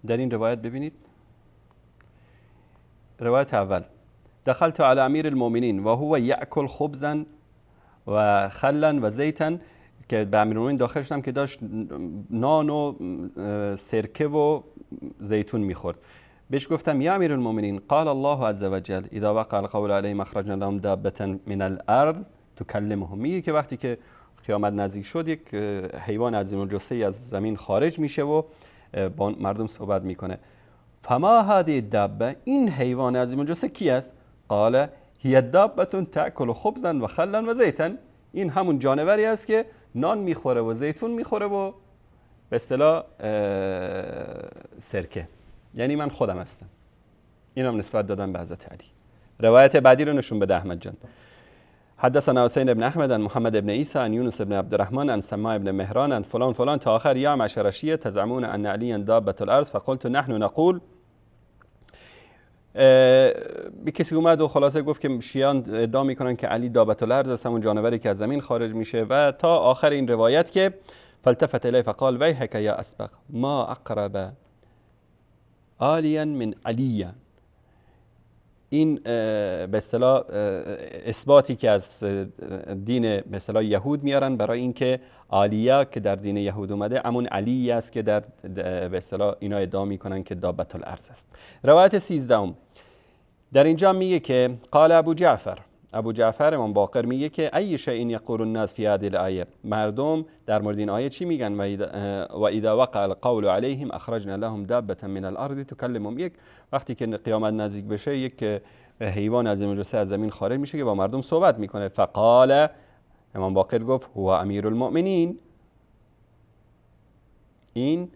در این روایت ببینید. روایت اول: دخلت على امیر المؤمنین و هو یأکل خبزا و خلا و زیتا، که به امیرالمؤمنین داخل شدم که داشت نان و سرکه و زیتون میخورد. بهش گفتم یا امیرالمؤمنین، قال الله عز وجل اذا وقع القول علیهم اخرجنا لهم دابة من الارض تکلمهم. میگه که وقتی که قیامت نزدیک شد یک حیوان عظیم الجثه از زمین خارج میشه و با مردم صحبت میکنه. فما هذه الدابه، این حیوان عظیم الجثه کی است؟ قال هي دابة تأكل خبزا و خلا و زیتا. این همون جانوری است که نان میخوره و زیتون میخوره و به اصطلاح سرکه. یعنی من خودم هستم. اینم نسبت دادن به حضرت علی. روایت بعدی رو نشون بده احمد جان. حدثنا حسین بن احمد عن محمد بن عیسی عن یونس بن عبد الرحمن عن سماع بن مهران عن فلان فلان تا آخر. یا معشر الشیعة تزعمون ان علی دابة الارض فقلت نحن نقول به کسی اومد و خلاصه گفت که شیعان ادعا میکنن که علی دابت الارض است، همون جانوری که از زمین خارج میشه، و تا آخر این روایت که فالتفت الیه فقال ویحک یا اسبق ما اقرب عالیا من علی. این به اصطلاح اثباتی که از دین به اصطلاح یهود میارن برای اینکه عالیه که در دین یهود اومده همون علی است که در به اصطلاح اینا ادعا میکنن که دابت الارض است. روایت 13 در اینجا میگه که قال ابو جعفر امام باقر میگه که ای شیء یقول الناس فی هذه الآیه، مردم در مورد این آیه چی میگن؟ و اذا وقع القول علیهم اخرجنا لهم دابة من الارض تکلمهم. یک وقتی که قیامت نزدیک بشه یک حیوان از جثه از زمین خارج میشه که با مردم صحبت میکنه. فقال امام باقر گفت هو امیر المؤمنین، این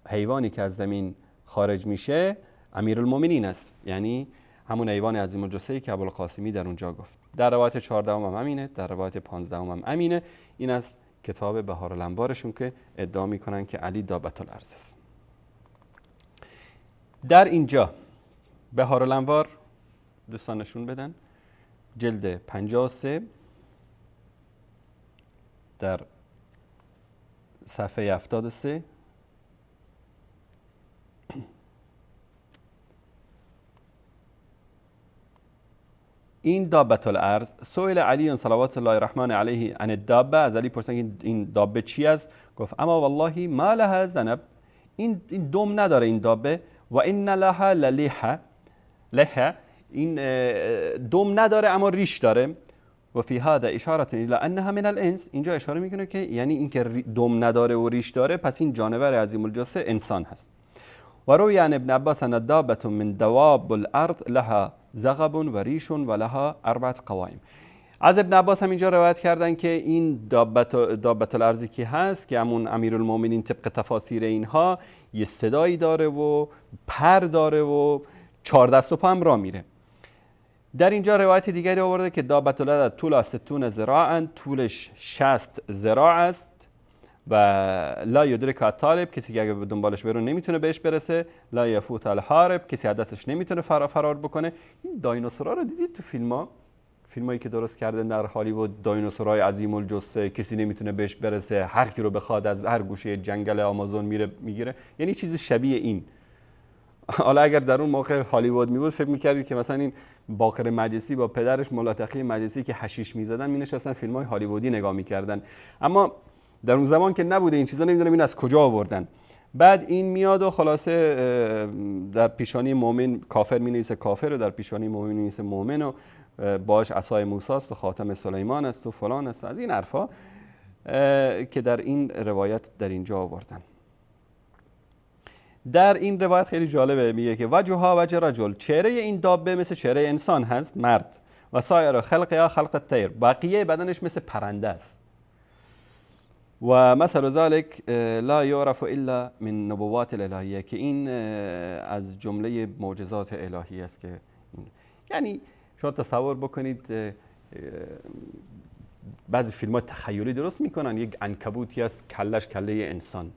حیوانی که از زمین خارج میشه امیر المؤمنین است، یعنی همون حیوان عظیم الجثه‌ای که ابوالقاسمی در اونجا گفت. در روایت 14 هم امینه، در روایت 15 هم امینه. این از کتاب بهارالانوارشون که ادعا میکنن که علی دابت الارض است. در اینجا بهارالانوار دوستان نشون بدن جلد 53 در صفحه 73 این دابت الارض سئل علی صلوات الله الرحمن علیه عن الدابه، از علی پرسیدن این دابه چی است؟ گفت اما والله ما لها ذنب، این دم نداره این دابه، و ان لها للیحه، این دم نداره اما ریش داره. و فی هذا اشاره الی انها من الانس، اینجا اشاره میکنه که یعنی این که دم نداره و ریش داره پس این جانور عظیم الجثه انسان هست. و روی عن ابن عباس ان الدابه من دواب الارض لها زغب و ریش و لها 4 قوائم. از ابن عباس هم اینجا روایت کردن که این دابت الارضی که هست که همون امیرالمومنین طبق تفاسیر اینها یه صدایی داره و پر داره و 4 دست و پا هم راه میره. در اینجا روایت دیگری آورده که دابت الارض طول 60 ذراعا، طولش 60 ذراع است و لا یدرک الطالب، کسی که اگه به دنبالش بره نمیتونه بهش برسه، لا یفوت الحارب، کسی از دستش نمیتونه فرار بکنه. این دایناسورها رو دیدید تو فیلمایی که درست کردن در هالیوود، دایناسورهای عظیم الجثه کسی نمیتونه بهش برسه، هر کی رو بخواد از هر گوشه جنگل آمازون میگیره، یعنی چیزی شبیه این. حالا اگر در اون موقع هالیوود میبود فکر میکردید که مثلا این باقر مجلسی با پدرش ملاطقی مجلسی که حشیش میزدن مینشستن فیلم‌های هالیوودی نگاه میکردن، اما در اون زمان که نبوده این چیزا، نمیدونم این از کجا آوردن. بعد این میاد و خلاصه در پیشانی مؤمن کافر مینویسه کافر و در پیشانی مؤمن مینویسه مؤمن و باش عصای موسی است و خاتم سلیمان است و فلان است، از این حرفا که در این روایت در اینجا آوردن. در این روایت خیلی جالبه، میگه که وجهها وجه رجل، چهره این دابه مثل چهره انسان هست، مرد، و سایر خلق یا خلق الطیر، بقیه بدنش مثل پرنده است. و مثل ذلك لا یعرف الا من نبوات الالهیه، که این از جمله معجزات الهی است که یعنی شما تصور بکنید بعضی فیلم‌ها تخیلی درست میکنن، یک عنکبوتی است کلش کله انسان،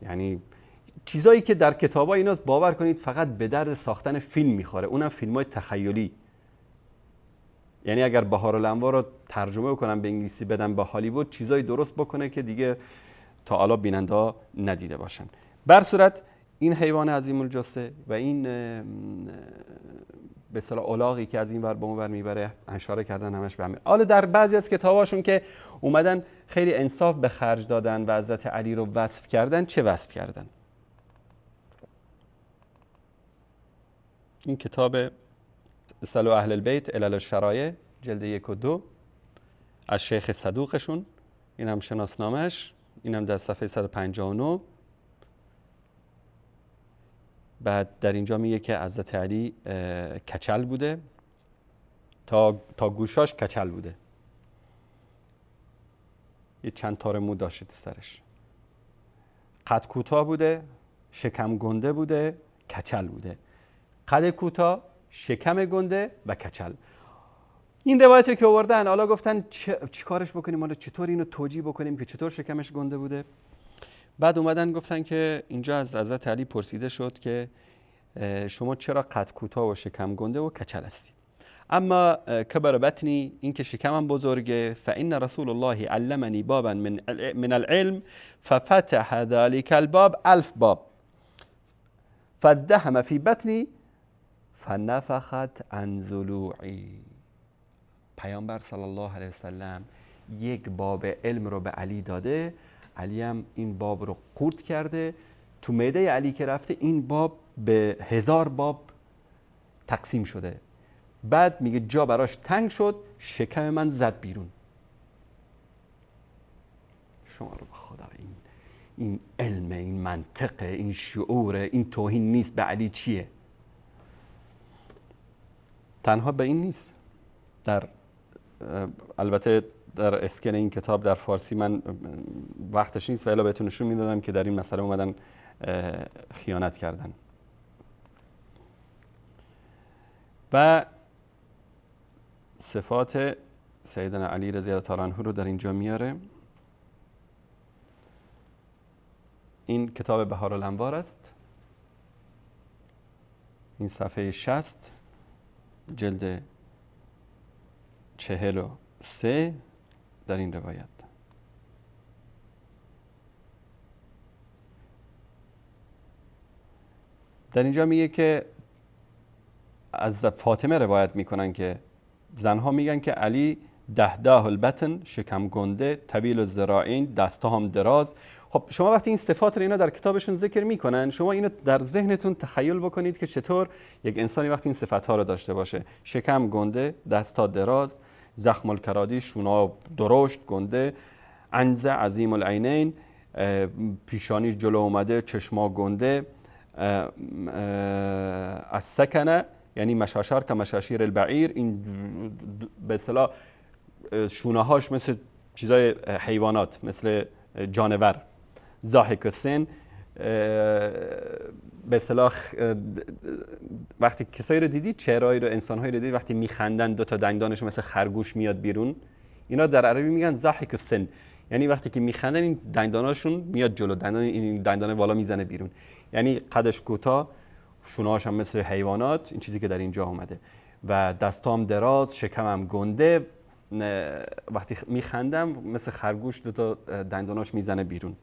یعنی چیزایی که در کتاب‌ها ایناست، باور کنید فقط به درد ساختن فیلم میخوره، اونم فیلم‌های تخیلی. یعنی اگر بهارالانوار رو ترجمه کنم به انگلیسی بدم به هالیوود، چیزایی درست بکنه که دیگه تا حالا بیننده‌ها ندیده باشن. بر صورت این حیوان عظیم الجثه و این به اصطلاح الاغی که از این ور به اون ور میبره اشاره کردن همش به همین. حالا در بعضی از کتاباشون که اومدن خیلی انصاف به خرج دادن و حضرت علی رو وصف کردن، چه وصف کردن؟ این کتاب صلو اهل البیت علل الشرایع جلد 1 و 2 از شیخ صدوقشون، این هم شناسنامه‌اش، این هم در صفحه 159. بعد در اینجا میگه که حضرت علی کچل بوده، تا گوشاش کچل بوده، یه چند تار مو داشته تو سرش، قد کوتاه بوده، شکم گنده بوده، کچل بوده، قد کوتاه، شکم گنده و کچل. این روایتی که آوردن، حالا گفتن چی کارش بکنیم، حالا چطور اینو توجیه بکنیم که چطور شکمش گنده بوده. بعد اومدن گفتن که اینجا از حضرت علی پرسیده شد که شما چرا قد کوتاه و شکم گنده و کچل هستی؟ اما کبر بطنی، این که شکمم بزرگه، فإن رسول الله علمنی بابا من العلم ففتح ذلك الباب 1000 باب فازدحم في بطنی فنفخت عن ضلوعی. پیامبر صلی الله علیه وسلم یک باب علم رو به علی داده، علی هم این باب رو قورت کرده، تو معده علی که رفته این باب به 1000 باب تقسیم شده. بعد میگه جا براش تنگ شد، شکم من زد بیرون. شما رو به خدا، این علم، این منطق، این شعور، این توهین نیست به علی چیه؟ تنها به این نیست. البته در اسکن این کتاب در فارسی من وقتش نیست و الا بهتون نشون میدادم که در این مسئله اومدن خیانت کردن. و صفات سیدنا علی رضی الله تعالی عنه رو در اینجا میاره. این کتاب بهارالانوار است، این صفحه 60 جلد 43 در این روایت. در اینجا میگه که از فاطمه روایت میکنن که زنها میگن که علی دهداه البطن، شکم گنده، طویل الذراعین، دستا هم دراز. خب شما وقتی این صفات رو اینا در کتابشون ذکر میکنن، شما اینو در ذهنتون تخیل بکنید که چطور یک انسانی وقتی این صفات ها رو داشته باشه: شکم گنده، دستا دراز، زخم الکرادی، شونا درشت گنده، عنز عظیم العینین، پیشانی جلو اومده، چشما گنده، از سکنه یعنی مشاشر که مشاشیر البعیر، این به اصطلاح شونه‌هاش مثل چیزای حیوانات، مثل جانور. ضاحک السن، به اصطلاح وقتی کسایی رو دیدید، چهرهایی رو، انسان‌هایی رو دیدید وقتی میخندن دو تا دندانشون مثل خرگوش میاد بیرون، اینا در عربی میگن ضاحک السن، یعنی وقتی که میخندن این دنداناشون میاد جلو، این دندان بالا میزنه بیرون، یعنی قدش کوتاه، شونه‌هاش هم مثل حیوانات، این چیزی که در اینجا اومده. و دستام دراز، شکمم گنده، وقتی میخندم مثل خرگوش دو تا دنداناش میزنه بیرون.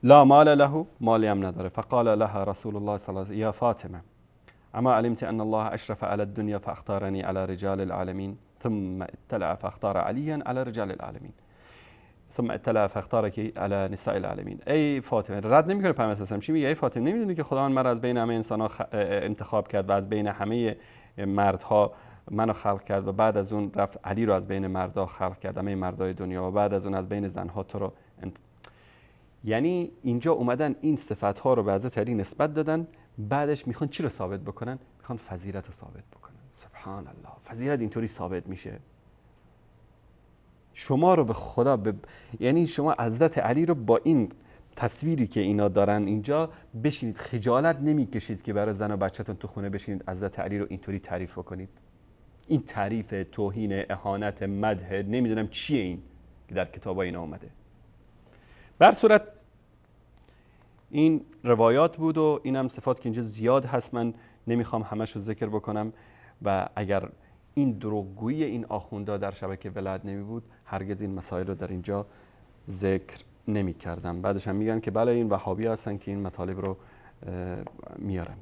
لا مال له، مالی هم نداره. فقال لها رسول الله صلی الله علیه و یا فاطمه اما علمت ان الله اشرف على الدنيا فاختارني على رجال العالمين ثم اطلع فاختار عليا على رجال العالمين ثم اطلع فاختارك على نساء العالمين. ای فاطمه، رد نمیکنه پیامبر صلی الله علیه و چی میگه؟ ای فاطمه، نمیدونی که خداوند من از بین همه انسان‌ها انتخاب کرد و از بین همه مردها منو خلق کرد و بعد از اون رفت علی رو از بین مردا خلق کرد، همه مردای دنیا، و بعد از اون از بین زنها تو رو یعنی اینجا اومدن این صفات‌ها رو به حضرت علی نسبت دادن، بعدش میخوان چی رو ثابت بکنن؟ میخوان فضیلت رو ثابت بکنن. سبحان الله، فضیلت اینطوری ثابت میشه. شما رو به خدا یعنی شما حضرت علی رو با این تصویری که اینا دارن اینجا بشینید، خجالت نمیکشید که برای زن و بچه‌تون تو خونه بشینید حضرت علی رو اینطوری تعریف بکنید؟ این تعریف، توهین، اهانت، مدح، نمیدونم چیه این که در کتابای اینا اومده. بر صورت این روایات بود و اینم صفات که اینجا زیاد هست، من نمیخوام همش رو ذکر بکنم و اگر این دروغگویی این آخوندا در شبکه ولایت نمی بود هرگز این مسائل رو در اینجا ذکر نمی کردم. بعدش هم میگن که بله این وهابی هستن که این مطالب رو میارن.